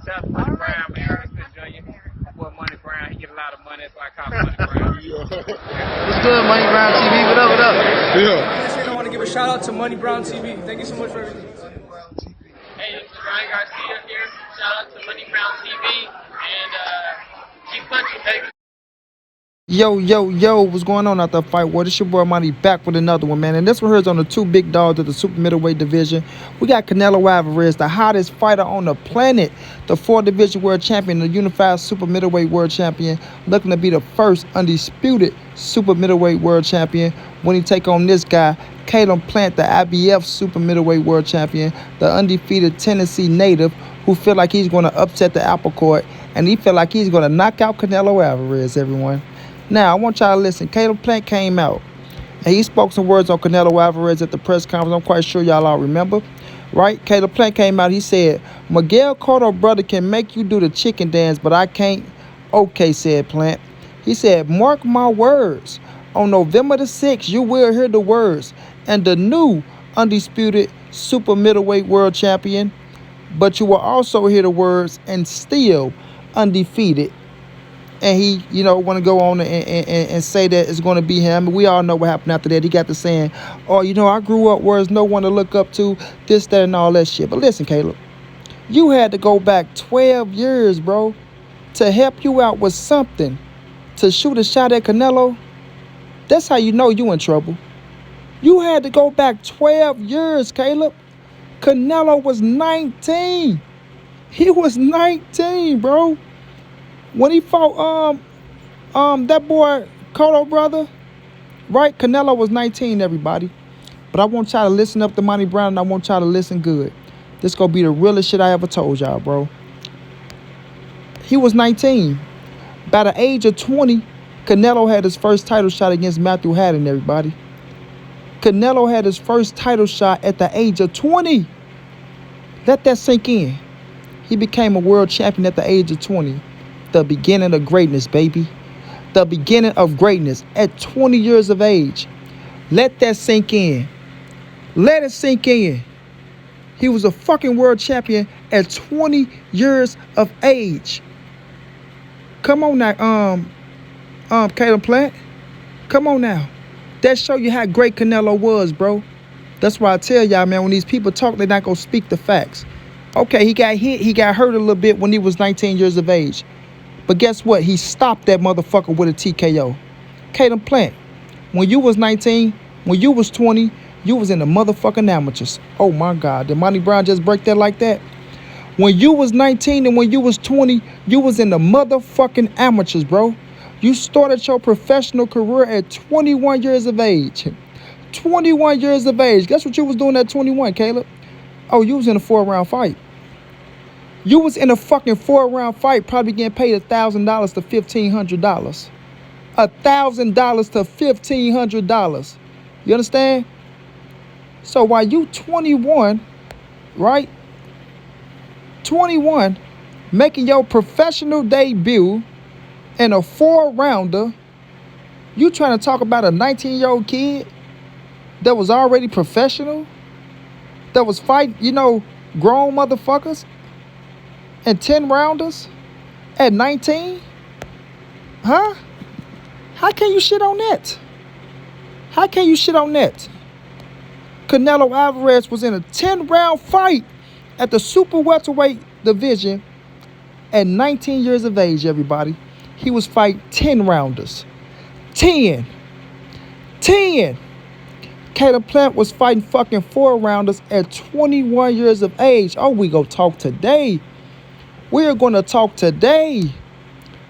That's Money Brown, man. Earnestly Jr. Boy, Money Brown, he get a lot of money, so I call him Money Brown. What's good, Money Brown TV? What up, what up? Yeah. I want to give a shout out to Money Brown TV. Thank you so much for everything. Hey, this is Ryan Garcia here. Shout out to Money Brown TV and keep punching, baby. Yo, what's going on out there, Fight War? This your boy Money back with another one, man. And this one here is on the two big dogs of the super middleweight division. We got Canelo Alvarez, the hottest fighter on the planet, the 4-division world champion, the unified super middleweight world champion, looking to be the first undisputed super middleweight world champion when he take on this guy, Caleb Plant, the IBF super middleweight world champion, the undefeated Tennessee native, who feel like he's going to upset the apple cart, and he feel like he's going to knock out Canelo Alvarez, everyone. Now, I want y'all to listen. Caleb Plant came out, and he spoke some words on Canelo Alvarez at the press conference. I'm quite sure y'all all remember, right? Caleb Plant came out. He said, Miguel Cotto brother can make you do the chicken dance, but I can't. Okay, said Plant. He said, mark my words. On November the 6th, you will hear the words. And the new undisputed super middleweight world champion, but you will also hear the words and still undefeated. And he, want to go on and say that it's going to be him. We all know what happened after that. He got to saying, oh, I grew up where there's no one to look up to, this, that, and all that shit. But listen, Caleb, you had to go back 12 years, bro, to help you out with something, to shoot a shot at Canelo. That's how you know you in trouble. You had to go back 12 years, Caleb. Canelo was 19. He was 19, bro. When he fought that boy Cotto brother, right? Canelo was 19, everybody. But I want y'all to listen up to Money Brown, and I want y'all to listen good. This gonna be the realest shit I ever told y'all, bro. He was 19. By the age of 20, Canelo had his first title shot against Matthew Haddon, everybody. Canelo had his first title shot at the age of 20. Let that sink in. He became a world champion at the age of 20. The beginning of greatness, baby. The beginning of greatness at 20 years of age. Let that sink in. Let it sink in. He was a fucking world champion at 20 years of age. Come on now, Caleb Plant. Come on now. That show you how great Canelo was, bro. That's why I tell y'all, man, when these people talk, they're not gonna speak the facts. Okay, he got hit, he got hurt a little bit when he was 19 years of age. But guess what? He stopped that motherfucker with a TKO. Caleb Plant, when you was 19, when you was 20, you was in the motherfucking amateurs. Oh my God, did Money Brown just break that like that? When you was 19 and when you was 20, you was in the motherfucking amateurs, bro. You started your professional career at 21 years of age. 21 years of age. Guess what you was doing at 21, Caleb? Oh, you was in a 4-round fight. You was in a fucking 4-round fight, probably getting paid $1,000 to $1,500. $1,000 to $1,500. You understand? So while you 21, right? 21, making your professional debut in a 4-rounder, you trying to talk about a 19-year-old kid that was already professional, that was fighting, grown motherfuckers, and 10-rounders at 19? Huh? How can you shit on that? How can you shit on that? Canelo Alvarez was in a 10-round fight at the super welterweight division at 19 years of age, everybody. He was fighting 10-rounders. 10. Caleb Plant was fighting fucking 4-rounders at 21 years of age. Oh, we go talk today. We are going to talk today.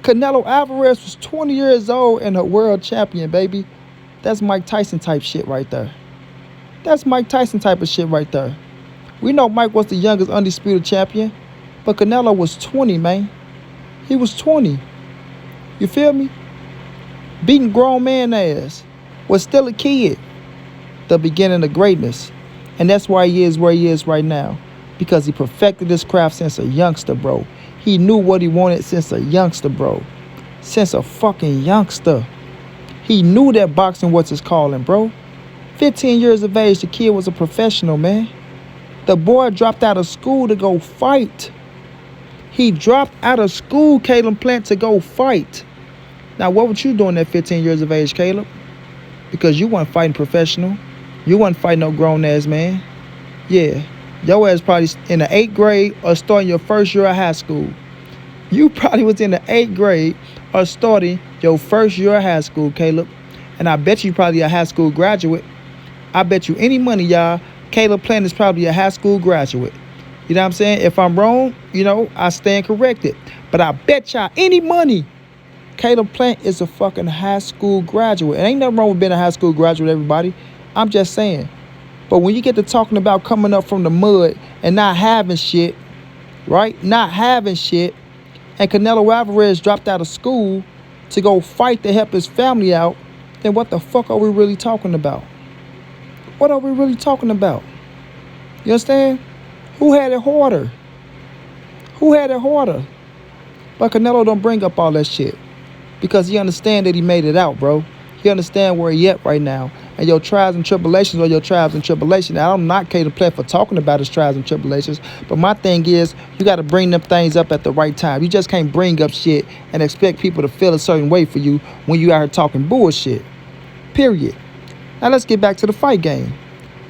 Canelo Alvarez was 20 years old and a world champion, baby. That's Mike Tyson type shit right there. That's Mike Tyson type of shit right there. We know Mike was the youngest undisputed champion, but Canelo was 20, man. He was 20. You feel me? Beating grown man ass. Was still a kid. The beginning of greatness. And that's why he is where he is right now. Because he perfected his craft since a youngster, bro. He knew what he wanted since a youngster, bro. Since a fucking youngster. He knew that boxing was his calling, bro. 15 years of age, the kid was a professional, man. The boy dropped out of school to go fight. He dropped out of school, Caleb Plant, to go fight. Now, what were you doing at 15 years of age, Caleb? Because you weren't fighting professional. You wasn't fighting no grown-ass man. Yeah. Your ass probably in the 8th grade or starting your first year of high school. You probably was in the 8th grade or starting your first year of high school, Caleb. And I bet you probably a high school graduate. I bet you any money, y'all, Caleb Plant is probably a high school graduate. You know what I'm saying? If I'm wrong, I stand corrected. But I bet y'all any money, Caleb Plant is a fucking high school graduate. And ain't nothing wrong with being a high school graduate, everybody. I'm just saying. But when you get to talking about coming up from the mud and not having shit, right? Not having shit, and Canelo Alvarez dropped out of school to go fight to help his family out, then what the fuck are we really talking about? What are we really talking about? You understand? Who had it harder? Who had it harder? But Canelo don't bring up all that shit because he understand that he made it out, bro. He understand where he at right now. And your trials and tribulations are your trials and tribulations. Now, I'm not Caleb Plant for talking about his trials and tribulations, but my thing is you got to bring them things up at the right time. You just can't bring up shit and expect people to feel a certain way for you when you out here talking bullshit. Period. Now, let's get back to the fight game.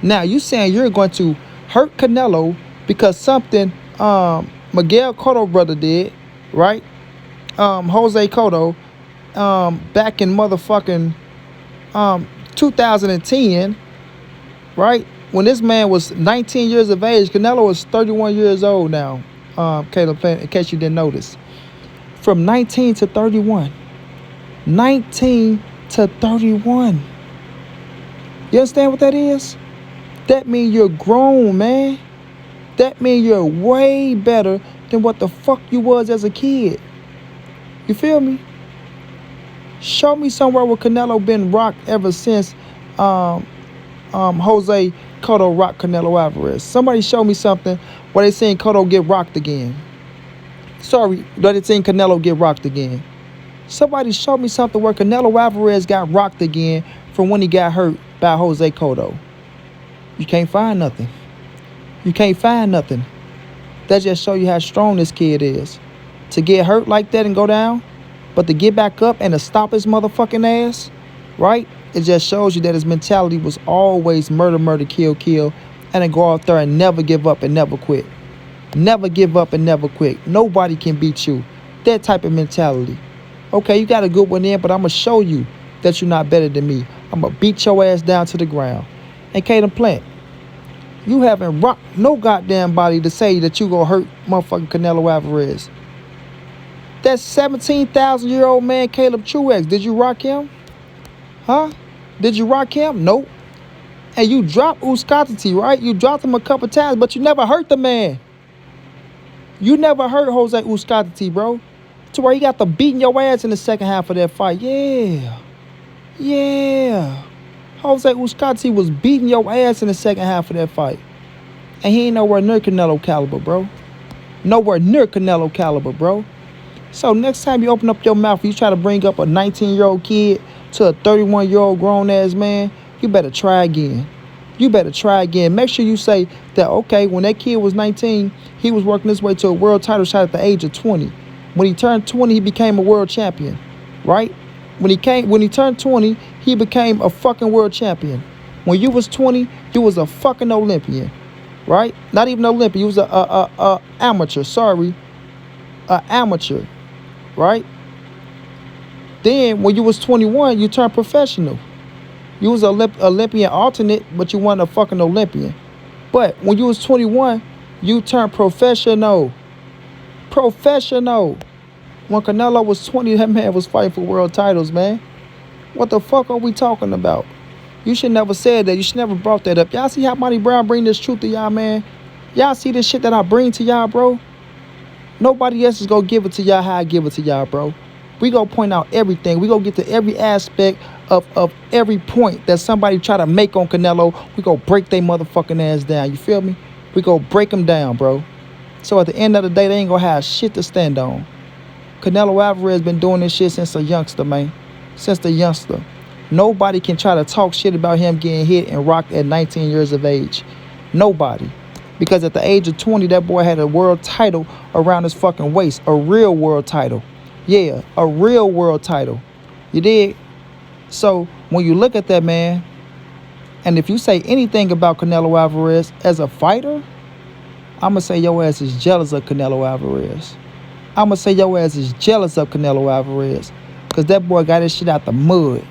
Now, you saying you're going to hurt Canelo because something Miguel Cotto brother did, right? Jose Cotto, back in motherfucking 2010, right? When this man was 19 years of age, Canelo was 31 years old now. Caleb Plant, in case you didn't notice. From 19 to 31. 19 to 31. You understand what that is? That means you're grown, man. That means you're way better than what the fuck you was as a kid. You feel me? Show me somewhere where Canelo been rocked ever since Jose Cotto rocked Canelo Alvarez. Somebody show me something where they seen Cotto get rocked again. Sorry, that they seen Canelo get rocked again. Somebody show me something where Canelo Alvarez got rocked again from when he got hurt by Jose Cotto. You can't find nothing. You can't find nothing. That just show you how strong this kid is. To get hurt like that and go down, but to get back up and to stop his motherfucking ass, right? It just shows you that his mentality was always murder, murder, kill, kill, and to go out there and never give up and never quit. Never give up and never quit. Nobody can beat you. That type of mentality. Okay, you got a good one in, but I'm going to show you that you're not better than me. I'm going to beat your ass down to the ground. And Caleb Plant, you haven't rocked no goddamn body to say that you going to hurt motherfucking Canelo Alvarez. That 17,000-year-old man, Caleb Truex, did you rock him? Huh? Did you rock him? Nope. And you dropped Uskatati, right? You dropped him a couple times, but you never hurt the man. You never hurt Jose Uskatati, bro. To where he got to beating your ass in the second half of that fight. Yeah. Yeah. Jose Uskatati was beating your ass in the second half of that fight. And he ain't nowhere near Canelo caliber, bro. Nowhere near Canelo caliber, bro. So next time you open up your mouth, you try to bring up a 19-year-old kid to a 31-year-old grown-ass man, you better try again. You better try again. Make sure you say that, okay, when that kid was 19, he was working his way to a world title shot at the age of 20. When he turned 20, he became a world champion, right? When he turned 20, he became a fucking world champion. When you was 20, you was a fucking Olympian, right? Not even an Olympian. You was a amateur, sorry. A amateur, right? Then when you was 21, you turned professional. You was an Olympian alternate, but you weren't a fucking Olympian. But when you was 21, you turned professional. Professional. When Canelo was 20, that man was fighting for world titles, man. What the fuck are we talking about? You should never said that. You should never brought that up. Y'all see how Monty Brown bring this truth to y'all, man? Y'all see this shit that I bring to y'all, bro? Nobody else is gonna give it to y'all how I give it to y'all, bro. We gonna point out everything. We gonna get to every aspect of every point that somebody try to make on Canelo. We gonna break their motherfucking ass down. You feel me? We gonna break them down, bro. So at the end of the day, they ain't gonna have shit to stand on. Canelo Alvarez been doing this shit since a youngster, man. Since the youngster. Nobody can try to talk shit about him getting hit and rocked at 19 years of age. Nobody. Because at the age of 20, that boy had a world title around his fucking waist. A real world title. Yeah, a real world title. You dig? So when you look at that, man, and if you say anything about Canelo Alvarez as a fighter, I'm going to say your ass is jealous of Canelo Alvarez. I'm going to say your ass is jealous of Canelo Alvarez. Because that boy got his shit out the mud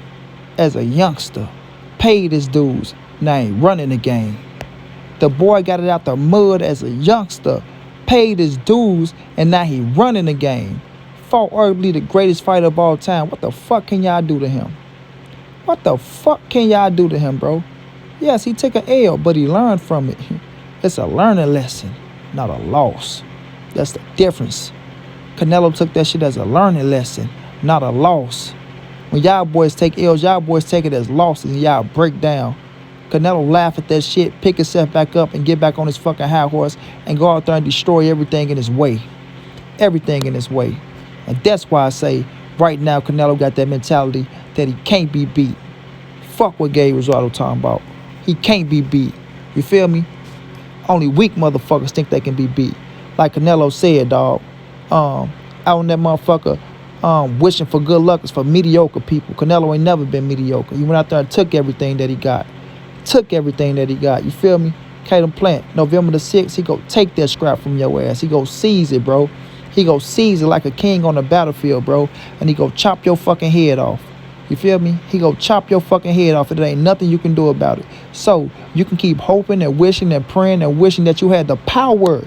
as a youngster. Paid his dues. Now ain't running the game. The boy got it out the mud as a youngster. Paid his dues. And now he running the game. Fought arguably the greatest fighter of all time. What the fuck can y'all do to him? What the fuck can y'all do to him, bro? Yes, he took an L, but he learned from it. It's a learning lesson, not a loss. That's the difference. Canelo took that shit as a learning lesson, not a loss. When y'all boys take L's, y'all boys take it as losses and y'all break down. Canelo laugh at that shit, pick himself back up and get back on his fucking high horse and go out there and destroy everything in his way. Everything in his way. And that's why I say right now Canelo got that mentality that he can't be beat. Fuck what Gabe Rosado talking about. He can't be beat. You feel me? Only weak motherfuckers think they can be beat. Like Canelo said, dog. Out on that motherfucker wishing for good luck is for mediocre people. Canelo ain't never been mediocre. He went out there and took everything that he got. Took everything that he got. You feel me? Caleb Plant, November the 6th, he go take that scrap from your ass. He go seize it, bro. He go seize it like a king on the battlefield, bro. And he go chop your fucking head off. You feel me? He go chop your fucking head off. It ain't nothing you can do about it. So you can keep hoping and wishing and praying and wishing that you had the power.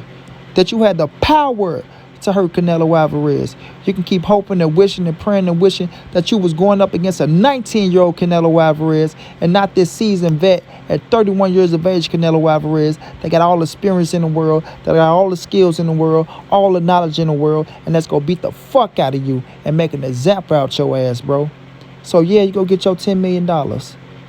That you had the power to hurt Canelo Alvarez. You can keep hoping and wishing and praying and wishing that you was going up against a 19-year-old Canelo Alvarez and not this seasoned vet at 31 years of age Canelo Alvarez that got all the experience in the world, that got all the skills in the world, all the knowledge in the world, and that's going to beat the fuck out of you and make an example out your ass, bro. So yeah, you go get your $10 million.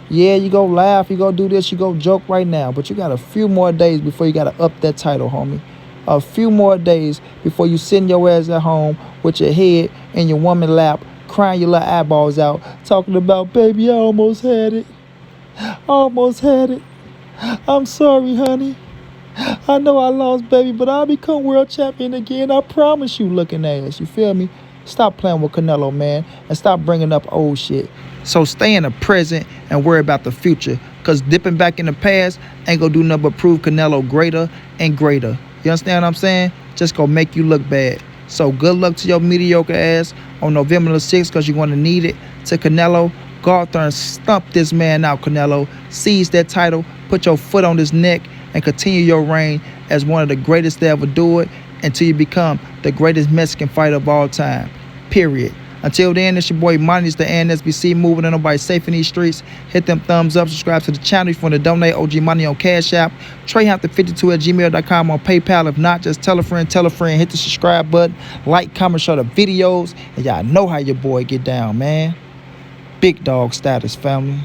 Yeah, you go laugh, you go do this, you go joke right now, but you got a few more days before you got to up that title, homie. A few more days before you send your ass at home with your head in your woman lap, crying your little eyeballs out, talking about, baby, I almost had it. Almost had it. I'm sorry, honey. I know I lost, baby, but I'll become world champion again. I promise you, looking ass. You feel me? Stop playing with Canelo, man, and stop bringing up old shit. So stay in the present and worry about the future, because dipping back in the past ain't gonna do nothing but prove Canelo greater and greater. You understand what I'm saying? Just gonna make you look bad. So good luck to your mediocre ass on November the 6th, because you're gonna need it. To Canelo, go out there and stump this man out, Canelo. Seize that title, put your foot on his neck, and continue your reign as one of the greatest to ever do it until you become the greatest Mexican fighter of all time. Period. Until then, it's your boy Money. It's the NSBC, moving and nobody safe in these streets. Hit them thumbs up, subscribe to the channel if you want to donate. OG Money on Cash App. TreyHampton52@gmail.com on PayPal. If not, just tell a friend, hit the subscribe button, like, comment, share the videos, and y'all know how your boy get down, man. Big dog status, family.